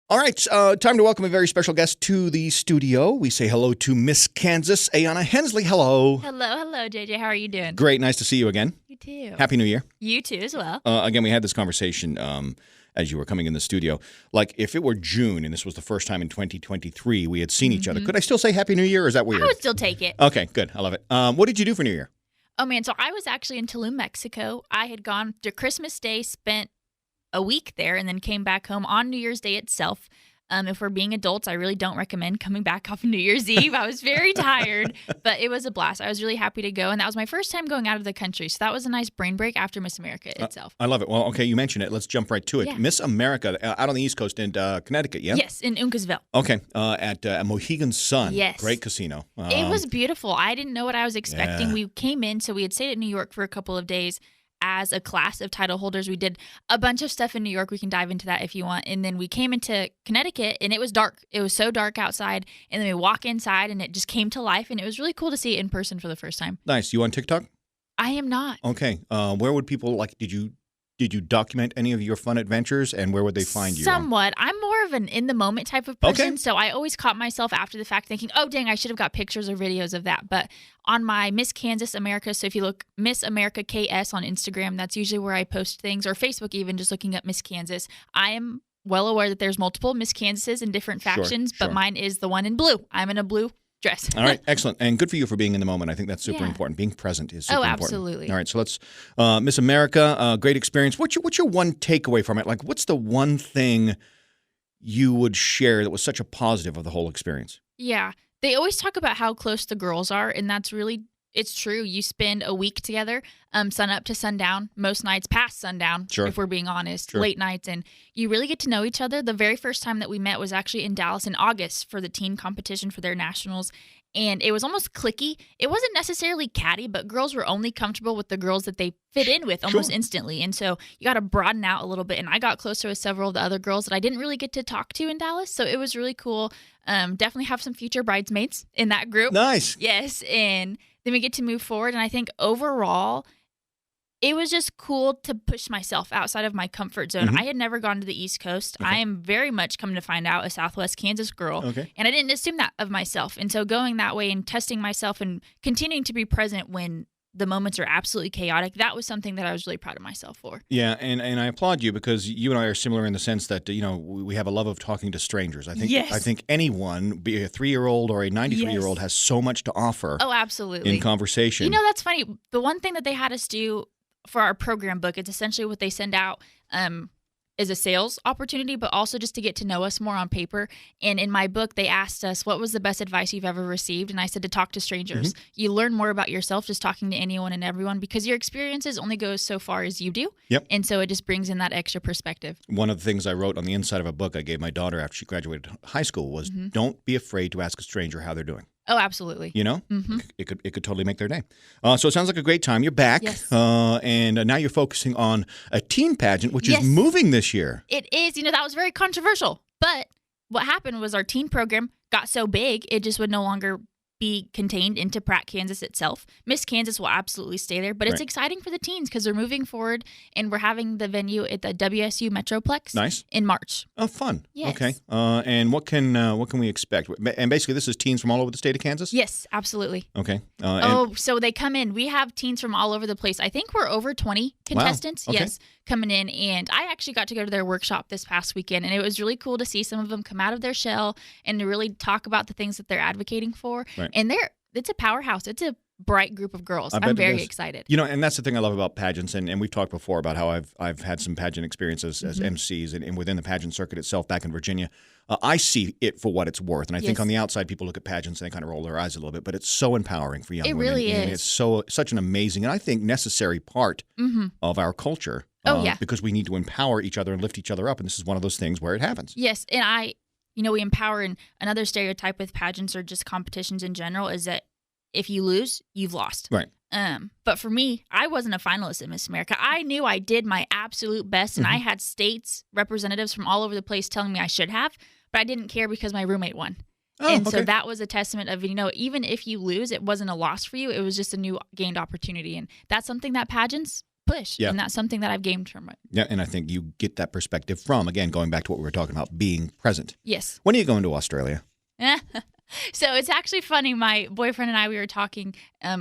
All right, time to welcome a very special guest to the studio. We say hello to Miss Kansas, Ayanna Hensley. Hello. Hello, JJ. How are you doing? Great, nice to see you again. You too. Happy New Year. You too as well. Again, we had this conversation as you were coming in the studio. Like, if it were June and this was the first time in 2023 we had seen each other, could I still say Happy New Year, or is that weird? I would still take it. Okay, good. I love it. What did you do for New Year? Oh, man. So I was actually in Tulum, Mexico. I had gone to Christmas Day, spent a week there, and then came back home on New Year's Day itself. If we're being adults, I really don't recommend coming back off New Year's Eve. I was very tired, but it was a blast. I was really happy to go, and that was my first time going out of the country, so that was a nice brain break after Miss America itself. I love it. Well, okay, you mentioned it. Let's jump right to it. Yeah. Miss America, out on the East Coast in Connecticut, yeah? Yes, in Uncasville. Okay, at Mohegan Sun. Yes. Great casino. It was beautiful. I didn't know what I was expecting. Yeah. We came in, so we had stayed at New York for a couple of days as a class of title holders. We did a bunch of stuff in New York. We can dive into that if you want. And then we came into Connecticut, and it was dark. It was so dark outside. And then we walk inside, and it just came to life. And it was really cool to see it in person for the first time. Nice. You on TikTok? I am not. Okay. Where would people, did you document any of your fun adventures, and where would they find you? Somewhat. I'm more of an in-the-moment type of person, Okay. so I always caught myself after the fact thinking, oh, dang, I should have got pictures or videos of that. But on my Miss Kansas America, so if you look Miss America KS on Instagram, that's usually where I post things, or Facebook even, just looking up Miss Kansas. I am well aware that there's multiple Miss Kansases in different factions, Sure. but mine is the one in blue. I'm in a blue dress. All right, excellent. And good for you for being in the moment. I think that's super Yeah. important. Being present is super important. Absolutely. All right, so let's, Miss America, great experience. What's your one takeaway from it? Like, what's the one thing you would share that was such a positive of the whole experience? Yeah. They always talk about how close the girls are, and that's really, it's true. You spend a week together, sun up to sundown, most nights past sundown, Sure. if we're being honest, Sure. late nights, and you really get to know each other. The very first time that we met was actually in Dallas in August for the teen competition for their nationals, and it was almost cliquey. It wasn't necessarily catty, but girls were only comfortable with the girls that they fit in with almost Sure. instantly, and so you got to broaden out a little bit, and I got closer with several of the other girls that I didn't really get to talk to in Dallas, so it was really cool. Definitely have some future bridesmaids in that group. Nice. Yes, and then we get to move forward, and I think overall, it was just cool to push myself outside of my comfort zone. Mhm. I had never gone to the East Coast. Okay. I am very much, come to find out, a Southwest Kansas girl, Okay. and I didn't assume that of myself. And so going that way and testing myself and continuing to be present when the moments are absolutely chaotic, that was something that I was really proud of myself for. Yeah, and I applaud you, because you and I are similar in the sense that we have a love of talking to strangers. I think anyone, be a 3-year-old or a 93-year-old, has so much to offer Oh, absolutely. in conversation. You know, that's funny. The one thing that they had us do for our program book, it's essentially what they send out is a sales opportunity, but also just to get to know us more on paper. And in my book, they asked us, what was the best advice you've ever received? And I said, to talk to strangers. You learn more about yourself just talking to anyone and everyone, because your experiences only go so far as you do. Yep. And so it just brings in that extra perspective. One of the things I wrote on the inside of a book I gave my daughter after she graduated high school was, don't be afraid to ask a stranger how they're doing. Oh, absolutely. You know, it could totally make their day. So it sounds like a great time. You're back, Yes. and now you're focusing on a teen pageant, which Yes. is moving this year. It is. That was very controversial. But what happened was our teen program got so big, it just would no longer be contained into Pratt, Kansas itself. Miss Kansas will absolutely stay there, but it's Right. exciting for the teens because they're moving forward, and we're having the venue at the WSU Metroplex Nice. in March. Oh, fun. Yes. Okay. And what can we expect? And basically, this is teens from all over the state of Kansas. Yes, absolutely. Okay. So they come in. We have teens from all over the place. I think we're over 20 contestants. Okay. Yes, coming in. And I actually got to go to their workshop this past weekend, and it was really cool to see some of them come out of their shell and to really talk about the things that they're advocating for. Right. And it's a powerhouse. It's a bright group of girls. I bet I'm it very is. excited. And that's the thing I love about pageants, and we've talked before about how I've had some pageant experiences as MCs and within the pageant circuit itself back in Virginia. I see it for what it's worth, and I think Yes. on the outside, people look at pageants and they kind of roll their eyes a little bit, but it's so empowering for young It women. really And is. it's such an amazing and I think necessary part of our culture. Oh, yeah. Because we need to empower each other and lift each other up, and this is one of those things where it happens. Yes, and we empower. And another stereotype with pageants or just competitions in general is that if you lose, you've lost. Right. But for me, I wasn't a finalist at Miss America. I knew I did my absolute best, and I had states representatives from all over the place telling me I should have, but I didn't care because my roommate won. Oh, and so okay. that was a testament of, even if you lose, it wasn't a loss for you. It was just a new gained opportunity. And that's something that pageants push. And that's something that I've gained from it. Yeah, and I think you get that perspective from, again, going back to what we were talking about, being present. Yes. When are you going to Australia? So it's actually funny. My boyfriend and I, we were talking,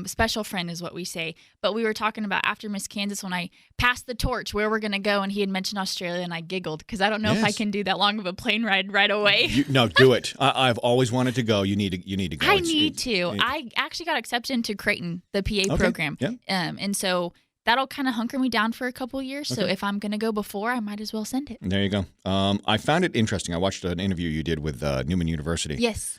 special friend is what we say, but we were talking about after Miss Kansas when I passed the torch where we're going to go, and he had mentioned Australia, and I giggled because I don't know if I can do that long of a plane ride right away. No, do it. I've always wanted to go. You need to go. I need to. I actually got accepted into Creighton, the PA program. Yeah. And so that'll kind of hunker me down for a couple of years. Okay. So if I'm going to go before, I might as well send it. There you go. I found it interesting. I watched an interview you did with Newman University. Yes.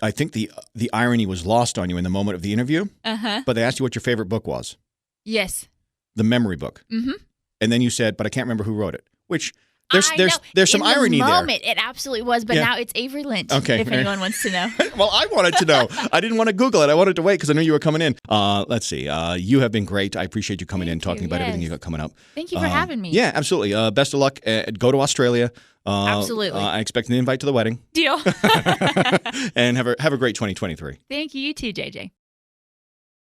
I think the irony was lost on you in the moment of the interview. But they asked you what your favorite book was. Yes. The memory book. Mm-hmm. And then you said, but I can't remember who wrote it. Which there's some irony there. In the moment, it absolutely was, but now it's Avery Lynch. Okay. If anyone wants to know. Well, I wanted to know. I didn't want to Google it. I wanted to wait because I knew you were coming in. Let's see. You have been great. I appreciate you coming in, talking about everything you got coming up. Thank you for having me. Yeah, absolutely. Best of luck. Go to Australia. Absolutely. I expect an invite to the wedding. Deal. And have a great 2023. Thank you. You too, JJ.